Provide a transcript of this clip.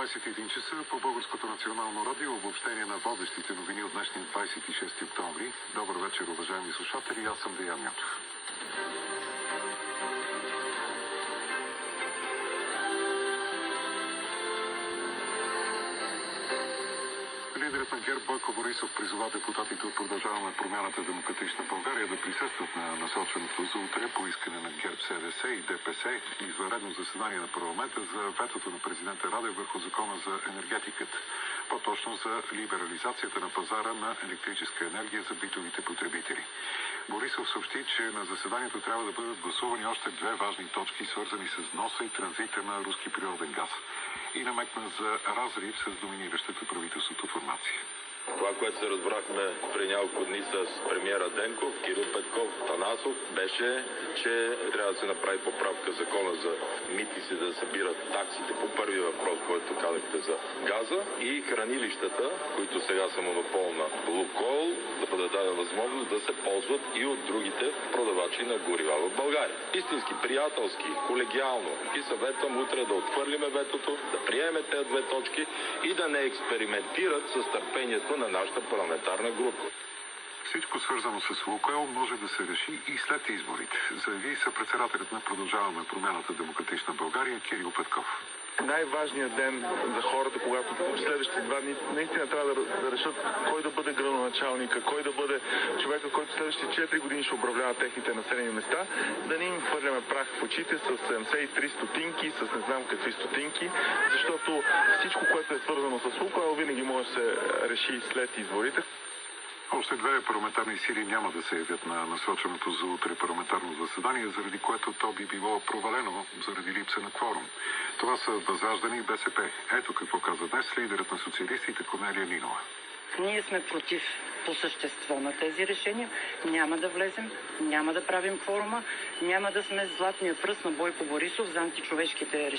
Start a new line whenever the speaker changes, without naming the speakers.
21 часа по Българското национално радио обобщение на водещите новини от днешния 26 октомври. Добър вечер, уважаеми слушатели, аз съм Деян Ятов. Лидерът на ГЕРБ Бойко Борисов призова депутатите от Продължаваме промяната Демократична България да присъстват на насоченото за утре по искане на ГЕРБ, СДС и ДПС извънредно заседание на парламента за ветото на президента Радев върху закона за енергетиката, по-точно за либерализацията на пазара на електрическа енергия за битовите потребители. Борисов съобщи, че на заседанието трябва да бъдат гласувани още две важни точки, свързани с вноса и транзита на руски природен газ, и намекна за разрив с доминиращата правителството формация.
Това, което се разбрахме преди няколко дни с премиера Денков, Кирил Петков, Танасов, беше, че трябва да се направи поправка в закона за митници, да събират таксите по първи въпрос, който казахте за газа, и хранилищата, които сега са монопол на Лукойл, да бъде дадена възможност да се ползват и от другите продавачи на горива в България. Истински, приятелски, колегиално и съветвам утре да отхвърлиме ветото, да приемем тези две точки и да не експериментират с търпението на нашата парламентарна група.
Всичко свързано с Лукойл може да се реши и след изборите, заяви съпредседателят на Продължаваме промяната Демократична България Кирил Петков.
Най-важният ден за хората, когато в следващите 2 дни наистина трябва да решат кой да бъде градоначалника, кой да бъде човека, който следващите 4 години ще управлява техните населени места, да не им хвърляме прах в очите с 73 стотинки, с не знам какви стотинки, защото всичко, което е свързано с Лукойл, винаги може да се реши след изборите.
Още две парламентарни сили няма да се явят на насроченото за утре парламентарно заседание, заради което то би било провалено заради липса на кворум. Това са Възраждане и БСП. Ето какво каза днес лидерът на социалистите Корнелия Нинова.
Ние сме против по същество на тези решения. Няма да влезем, няма да правим кворума, няма да сме златния пръст на Бойко Борисов за античовешките решения.